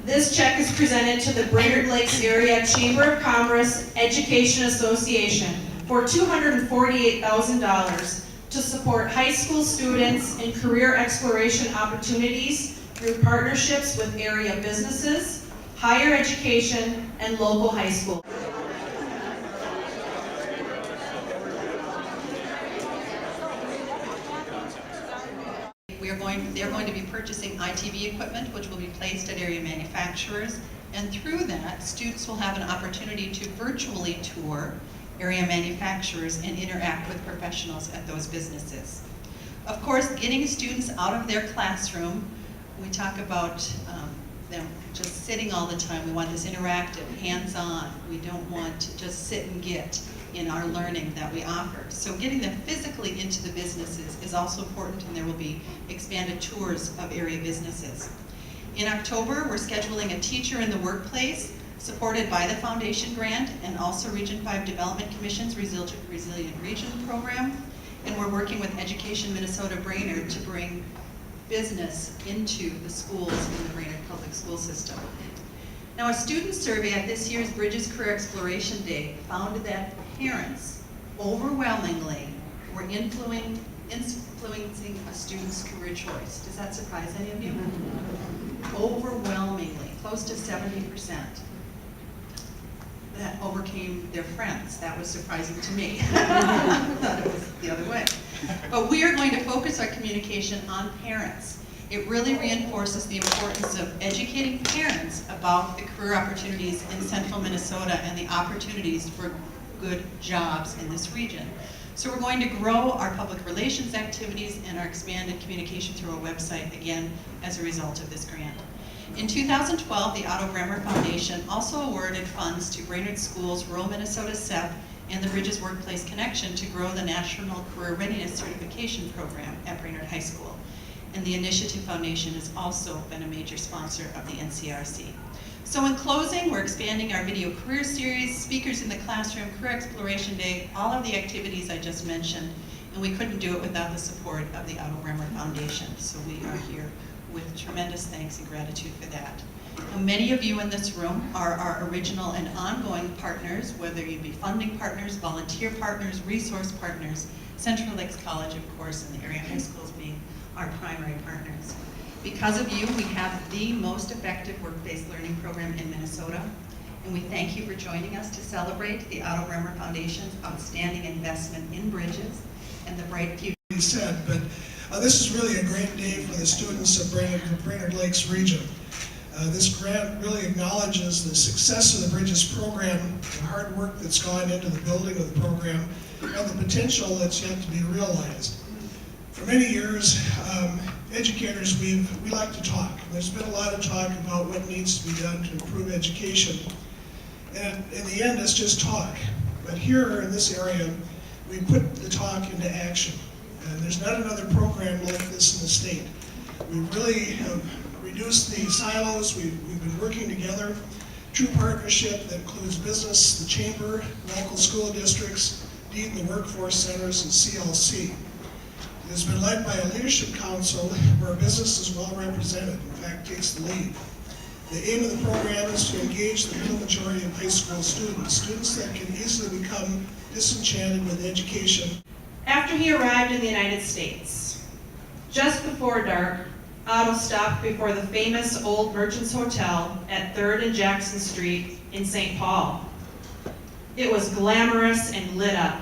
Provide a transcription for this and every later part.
This check is presented to the Brainerd Lakes Area Chamber of Commerce Education Association for $248,000 to support high school students in career exploration opportunities through partnerships with area businesses, higher education, and local high schools. They're going to be purchasing ITV equipment, which will be placed at area manufacturers, and through that, students will have an opportunity to virtually tour area manufacturers and interact with professionals at those businesses. Of course, getting students out of their classroom, we talk about them just sitting all the time. We want this interactive, hands-on. We don't want to just sit and get in our learning that we offer. So getting them physically into the businesses is also important, and there will be expanded tours of area businesses. In October, we're scheduling a Teacher in the Workplace, supported by the Foundation Grant and also Region 5 Development Commission's Resilient Region program. And we're working with Education Minnesota Brainerd to bring business into the schools in the Brainerd Public School System. Now, a student survey at this year's Bridges Career Exploration Day found that parents overwhelmingly were influencing a student's career choice. Does that surprise any of you? Overwhelmingly, close to 70%. That overcame their friends. That was surprising to me. I thought it was the other way. But we are going to focus our communication on parents. It really reinforces the importance of educating parents about the career opportunities in central Minnesota and the opportunities for good jobs in this region. So we're going to grow our public relations activities and our expanded communication through our website, again, as a result of this grant. In 2012, the Otto Bremer Foundation also awarded funds to Brainerd Schools, Rural Minnesota SEP, and the Bridges Workplace Connection to grow the National Career Readiness Certification Program at Brainerd High School. And the Initiative Foundation has also been a major sponsor of the NCRC. So in closing, we're expanding our video career series, speakers in the classroom, career exploration day, all of the activities I just mentioned, and we couldn't do it without the support of the Otto Bremer Foundation. So we are here with tremendous thanks and gratitude for that. Now, many of you in this room are our original and ongoing partners, whether you be funding partners, volunteer partners, resource partners, Central Lakes College, of course, and the area high schools being our primary partners. Because of you, we have the most effective work-based learning program in Minnesota, and we thank you for joining us to celebrate the Otto Bremer Foundation's outstanding investment in bridges and the bright future. Said, but this is really a great day for the students of the Brainerd Lakes region. This grant really acknowledges the success of the Bridges program, the hard work that's gone into the building of the program, and the potential that's yet to be realized. For many years, educators, we like to talk. There's been a lot of talk about what needs to be done to improve education. And in the end, it's just talk. But here in this area, we put the talk into action. And there's not another program like this in the state. We really have reduced the silos. We've been working together. True partnership that includes business, the chamber, local school districts, DEED and the workforce centers, and CLC. It has been led by a leadership council where business is well represented, in fact takes the lead. The aim of the program is to engage the middle majority of high school students that can easily become disenchanted with education. After he arrived in the United States, just before dark, Otto stopped before the famous Old Merchants Hotel at 3rd and Jackson Street in St. Paul. It was glamorous and lit up.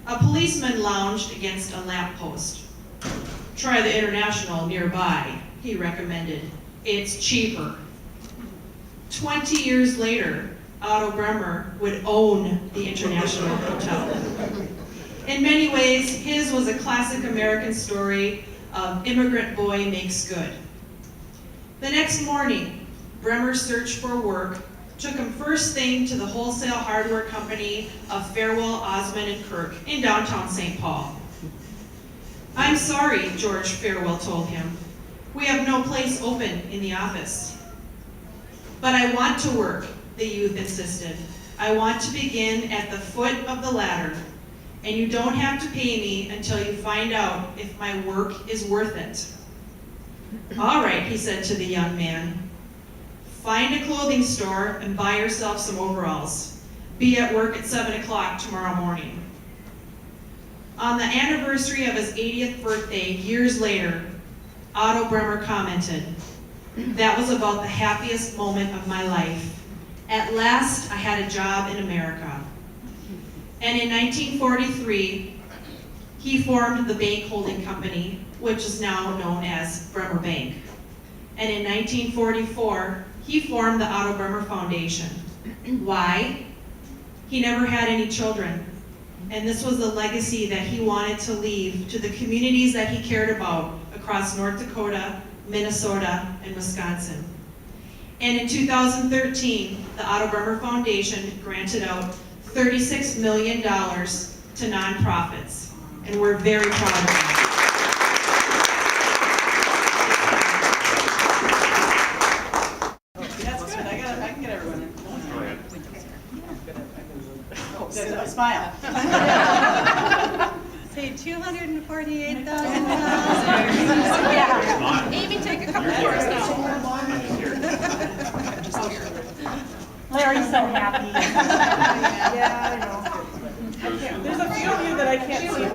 A policeman lounged against a lamppost. "Try the International nearby," he recommended. "It's cheaper." 20 years later, Otto Bremer would own the International Hotel. In many ways, his was a classic American story of immigrant boy makes good. The next morning, Bremer's search for work took him first thing to the wholesale hardware company of Fairwell, Osmond, and Kirk in downtown St. Paul. "I'm sorry," George Fairwell told him. "We have no place open in the office." "But I want to work," the youth insisted. "I want to begin at the foot of the ladder, and you don't have to pay me until you find out if my work is worth it." "All right," he said to the young man. find a clothing store and buy yourself some overalls. Be at work at 7 o'clock tomorrow morning. On the anniversary of his 80th birthday, years later, Otto Bremer commented, "That was about the happiest moment of my life. At last, I had a job in America." And in 1943, he formed the bank holding company, which is now known as Bremer Bank. And in 1944, he formed the Otto Bremer Foundation. Why? He never had any children, and this was the legacy that he wanted to leave to the communities that he cared about across North Dakota, Minnesota, and Wisconsin. And in 2013, the Otto Bremer Foundation granted out $36 million to nonprofits, and we're very proud of that. That's good. I can get everyone in. Oh, good. Smile. Say $248,000. Yeah. Amy, take a couple more now. Larry's so happy. Yeah, I know. There's a few of you that I can't see.